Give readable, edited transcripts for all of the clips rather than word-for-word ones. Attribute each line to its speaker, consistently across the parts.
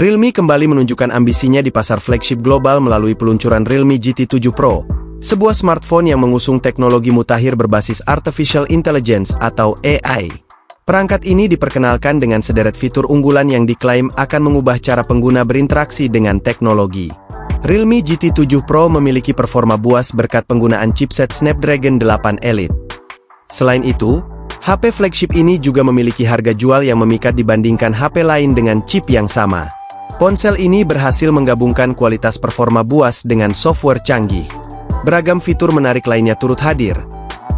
Speaker 1: Realme kembali menunjukkan ambisinya di pasar flagship global melalui peluncuran Realme GT 7 Pro, sebuah smartphone yang mengusung teknologi mutakhir berbasis Artificial Intelligence atau AI. Perangkat ini diperkenalkan dengan sederet fitur unggulan yang diklaim akan mengubah cara pengguna berinteraksi dengan teknologi. Realme GT 7 Pro memiliki performa buas berkat penggunaan chipset Snapdragon 8 Elite. Selain itu, HP flagship ini juga memiliki harga jual yang memikat dibandingkan HP lain dengan chip yang sama. Ponsel ini berhasil menggabungkan kualitas performa buas dengan software canggih. Beragam fitur menarik lainnya turut hadir.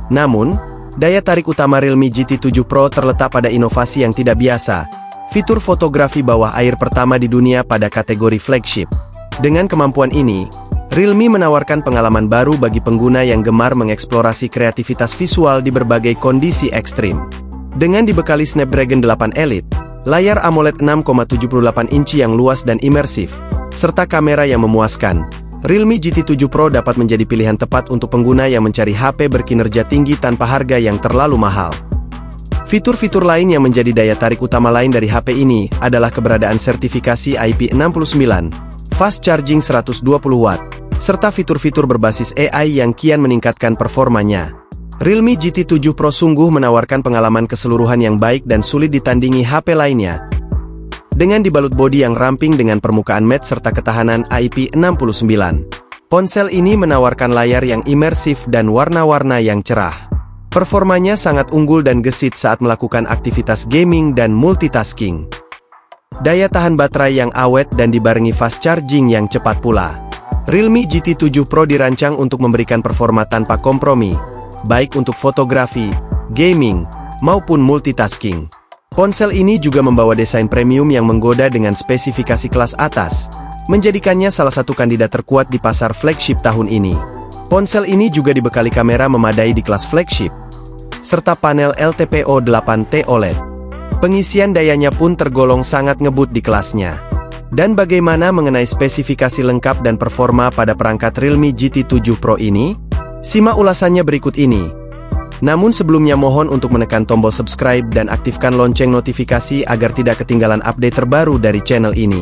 Speaker 1: Namun, daya tarik utama Realme GT 7 Pro terletak pada inovasi yang tidak biasa, fitur fotografi bawah air pertama di dunia pada kategori flagship. Dengan kemampuan ini, Realme menawarkan pengalaman baru bagi pengguna yang gemar mengeksplorasi kreativitas visual di berbagai kondisi ekstrim. Dengan dibekali Snapdragon 8 Elite, layar AMOLED 6,78 inci yang luas dan imersif, serta kamera yang memuaskan, Realme GT 7 Pro dapat menjadi pilihan tepat untuk pengguna yang mencari HP berkinerja tinggi tanpa harga yang terlalu mahal. Fitur-fitur lain yang menjadi daya tarik utama lain dari HP ini adalah keberadaan sertifikasi IP69, fast charging 120 Watt, serta fitur-fitur berbasis AI yang kian meningkatkan performanya. Realme GT 7 Pro sungguh menawarkan pengalaman keseluruhan yang baik dan sulit ditandingi HP lainnya. Dengan dibalut bodi yang ramping dengan permukaan matte serta ketahanan IP69, ponsel ini menawarkan layar yang imersif dan warna-warna yang cerah. Performanya sangat unggul dan gesit saat melakukan aktivitas gaming dan multitasking. Daya tahan baterai yang awet dan dibarengi fast charging yang cepat pula. Realme GT 7 Pro dirancang untuk memberikan performa tanpa kompromi, baik untuk fotografi, gaming, maupun multitasking. Ponsel ini juga membawa desain premium yang menggoda dengan spesifikasi kelas atas, menjadikannya salah satu kandidat terkuat di pasar flagship tahun ini. Ponsel ini juga dibekali kamera memadai di kelas flagship, serta panel LTPO 8T OLED. Pengisian dayanya pun tergolong sangat ngebut di kelasnya. Dan bagaimana mengenai spesifikasi lengkap dan performa pada perangkat Realme GT 7 Pro ini? Simak ulasannya berikut ini. Namun sebelumnya mohon untuk menekan tombol subscribe dan aktifkan lonceng notifikasi agar tidak ketinggalan update terbaru dari channel ini.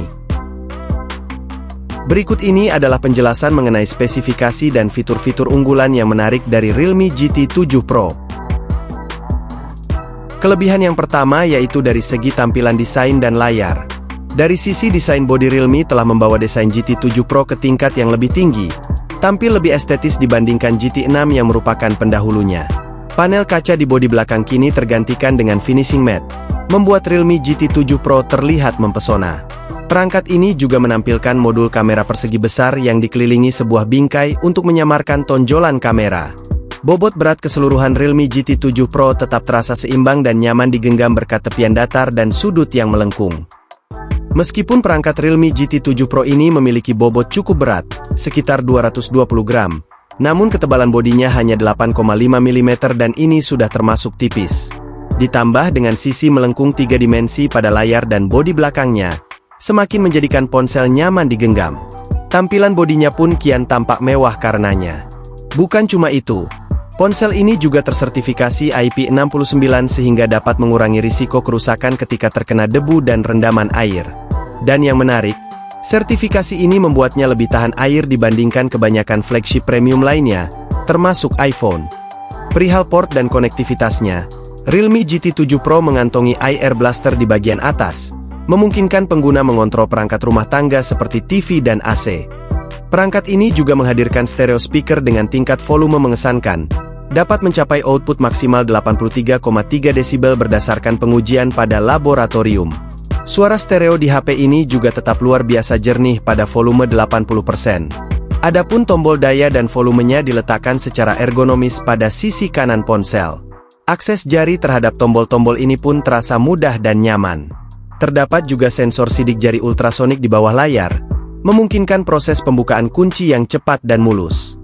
Speaker 1: Berikut ini adalah penjelasan mengenai spesifikasi dan fitur-fitur unggulan yang menarik dari Realme GT 7 Pro. Kelebihan yang pertama yaitu dari segi tampilan desain dan layar. Dari sisi desain bodi, Realme telah membawa desain GT 7 Pro ke tingkat yang lebih tinggi, tampil lebih estetis dibandingkan GT 6 yang merupakan pendahulunya. Panel kaca di bodi belakang kini tergantikan dengan finishing matte, membuat Realme GT 7 Pro terlihat mempesona. Perangkat ini juga menampilkan modul kamera persegi besar yang dikelilingi sebuah bingkai untuk menyamarkan tonjolan kamera. Bobot berat keseluruhan Realme GT 7 Pro tetap terasa seimbang dan nyaman digenggam berkat tepian datar dan sudut yang melengkung. Meskipun perangkat Realme GT 7 Pro ini memiliki bobot cukup berat, sekitar 220 gram, namun ketebalan bodinya hanya 8,5 mm dan ini sudah termasuk tipis. Ditambah dengan sisi melengkung 3 dimensi pada layar dan bodi belakangnya, semakin menjadikan ponsel nyaman digenggam. Tampilan bodinya pun kian tampak mewah karenanya. Bukan cuma itu, ponsel ini juga tersertifikasi IP69 sehingga dapat mengurangi risiko kerusakan ketika terkena debu dan rendaman air. Dan yang menarik, sertifikasi ini membuatnya lebih tahan air dibandingkan kebanyakan flagship premium lainnya, termasuk iPhone. Perihal port dan konektivitasnya, Realme GT 7 Pro mengantongi Air Blaster di bagian atas, memungkinkan pengguna mengontrol perangkat rumah tangga seperti TV dan AC. Perangkat ini juga menghadirkan stereo speaker dengan tingkat volume mengesankan, dapat mencapai output maksimal 83,3 desibel berdasarkan pengujian pada laboratorium. Suara stereo di HP ini juga tetap luar biasa jernih pada volume 80%. Adapun tombol daya dan volumenya diletakkan secara ergonomis pada sisi kanan ponsel. Akses jari terhadap tombol-tombol ini pun terasa mudah dan nyaman. Terdapat juga sensor sidik jari ultrasonik di bawah layar, memungkinkan proses pembukaan kunci yang cepat dan mulus.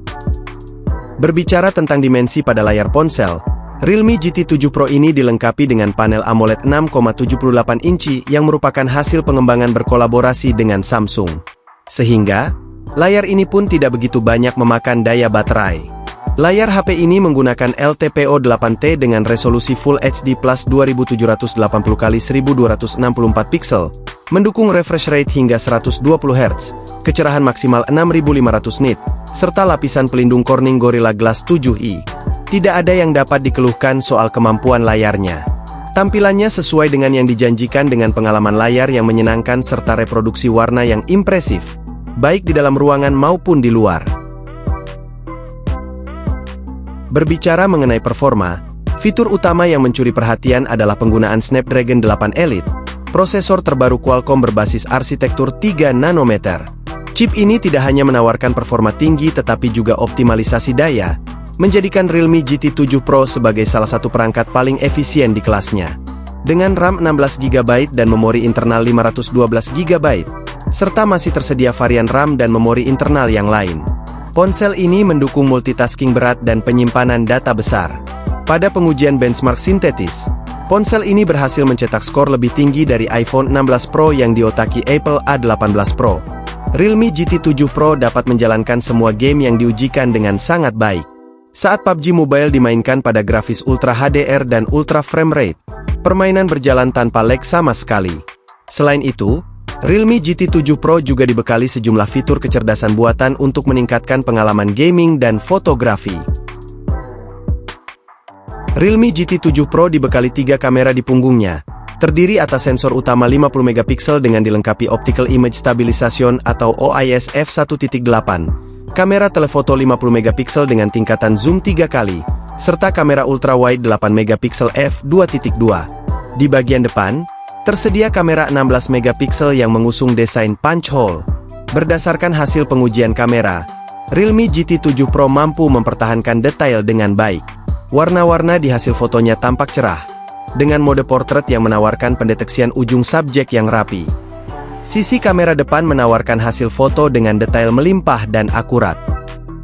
Speaker 1: Berbicara tentang dimensi pada layar ponsel, Realme GT 7 Pro ini dilengkapi dengan panel AMOLED 6,78 inci yang merupakan hasil pengembangan berkolaborasi dengan Samsung. Sehingga, layar ini pun tidak begitu banyak memakan daya baterai. Layar HP ini menggunakan LTPO 8T dengan resolusi Full HD Plus 2780x1264 pixel, mendukung refresh rate hingga 120 Hz, kecerahan maksimal 6500 nit, serta lapisan pelindung Corning Gorilla Glass 7i. Tidak ada yang dapat dikeluhkan soal kemampuan layarnya. Tampilannya sesuai dengan yang dijanjikan dengan pengalaman layar yang menyenangkan serta reproduksi warna yang impresif, baik di dalam ruangan maupun di luar. Berbicara mengenai performa, fitur utama yang mencuri perhatian adalah penggunaan Snapdragon 8 Elite, prosesor terbaru Qualcomm berbasis arsitektur 3 nanometer. Chip ini tidak hanya menawarkan performa tinggi tetapi juga optimalisasi daya, menjadikan Realme GT 7 Pro sebagai salah satu perangkat paling efisien di kelasnya. Dengan RAM 16GB dan memori internal 512GB, serta masih tersedia varian RAM dan memori internal yang lain. Ponsel ini mendukung multitasking berat dan penyimpanan data besar. Pada pengujian benchmark sintetis, ponsel ini berhasil mencetak skor lebih tinggi dari iPhone 16 Pro yang diotaki Apple A18 Pro. Realme GT 7 Pro dapat menjalankan semua game yang diujikan dengan sangat baik. Saat PUBG Mobile dimainkan pada grafis Ultra HDR dan Ultra Frame Rate, permainan berjalan tanpa lag sama sekali. Selain itu, Realme GT 7 Pro juga dibekali sejumlah fitur kecerdasan buatan untuk meningkatkan pengalaman gaming dan fotografi. Realme GT 7 Pro dibekali 3 kamera di punggungnya, terdiri atas sensor utama 50MP dengan dilengkapi Optical Image Stabilization atau OIS f1.8, kamera telefoto 50MP dengan tingkatan zoom 3 kali, serta kamera ultrawide 8MP f2.2. Di bagian depan, tersedia kamera 16MP yang mengusung desain punch hole. Berdasarkan hasil pengujian kamera, Realme GT 7 Pro mampu mempertahankan detail dengan baik. Warna-warna di hasil fotonya tampak cerah, dengan mode portrait yang menawarkan pendeteksian ujung subjek yang rapi. Sisi kamera depan menawarkan hasil foto dengan detail melimpah dan akurat.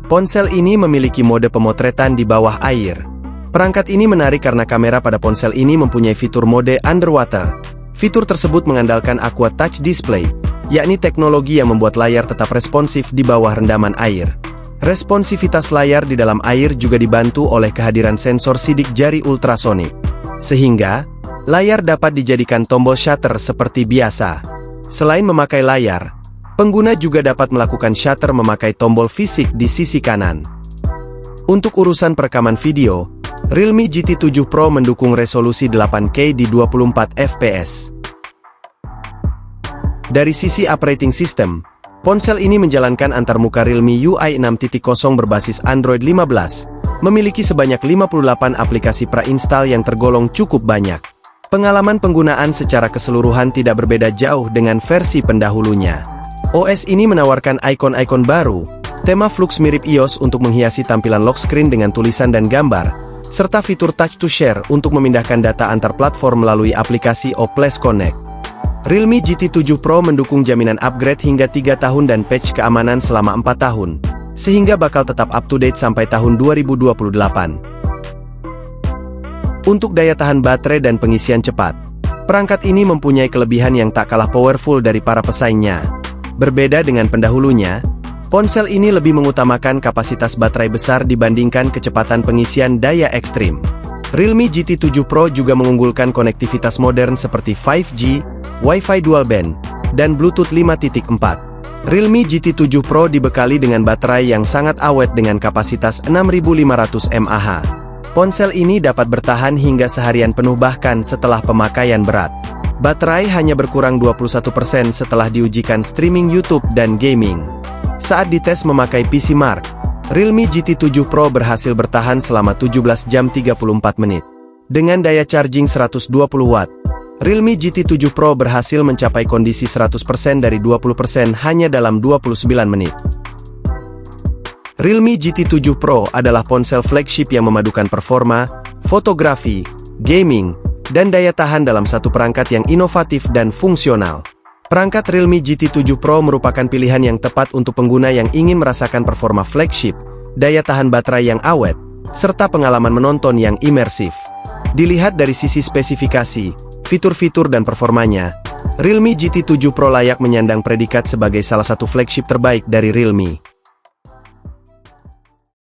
Speaker 1: Ponsel ini memiliki mode pemotretan di bawah air. Perangkat ini menarik karena kamera pada ponsel ini mempunyai fitur mode underwater. Fitur tersebut mengandalkan Aqua Touch Display, yakni teknologi yang membuat layar tetap responsif di bawah rendaman air. Responsivitas layar di dalam air juga dibantu oleh kehadiran sensor sidik jari ultrasonik, sehingga layar dapat dijadikan tombol shutter seperti biasa. Selain memakai layar, pengguna juga dapat melakukan shutter memakai tombol fisik di sisi kanan. Untuk urusan perekaman video, Realme GT 7 Pro mendukung resolusi 8K di 24 fps. Dari sisi operating system, ponsel ini menjalankan antarmuka Realme UI 6.0 berbasis Android 15, memiliki sebanyak 58 aplikasi pre-install yang tergolong cukup banyak. Pengalaman penggunaan secara keseluruhan tidak berbeda jauh dengan versi pendahulunya. OS ini menawarkan ikon-ikon baru, tema Flux mirip iOS untuk menghiasi tampilan lock screen dengan tulisan dan gambar, serta fitur Touch to Share untuk memindahkan data antar platform melalui aplikasi Oplus Connect. Realme GT 7 Pro mendukung jaminan upgrade hingga 3 tahun dan patch keamanan selama 4 tahun, sehingga bakal tetap up-to-date sampai tahun 2028. Untuk daya tahan baterai dan pengisian cepat, perangkat ini mempunyai kelebihan yang tak kalah powerful dari para pesaingnya. Berbeda dengan pendahulunya, ponsel ini lebih mengutamakan kapasitas baterai besar dibandingkan kecepatan pengisian daya ekstrim. Realme GT 7 Pro juga mengunggulkan konektivitas modern seperti 5G, Wi-Fi dual band, dan Bluetooth 5.4. Realme GT 7 Pro dibekali dengan baterai yang sangat awet dengan kapasitas 6500 mAh. Ponsel ini dapat bertahan hingga seharian penuh bahkan setelah pemakaian berat. Baterai hanya berkurang 21% setelah diujikan streaming YouTube dan gaming. Saat dites memakai PC Mark, Realme GT 7 Pro berhasil bertahan selama 17 jam 34 menit. Dengan daya charging 120 Watt, Realme GT 7 Pro berhasil mencapai kondisi 100% dari 20% hanya dalam 29 menit. Realme GT 7 Pro adalah ponsel flagship yang memadukan performa, fotografi, gaming, dan daya tahan dalam satu perangkat yang inovatif dan fungsional. Perangkat Realme GT 7 Pro merupakan pilihan yang tepat untuk pengguna yang ingin merasakan performa flagship, daya tahan baterai yang awet, serta pengalaman menonton yang imersif. Dilihat dari sisi spesifikasi, fitur-fitur dan performanya, Realme GT 7 Pro layak menyandang predikat sebagai salah satu flagship terbaik dari Realme.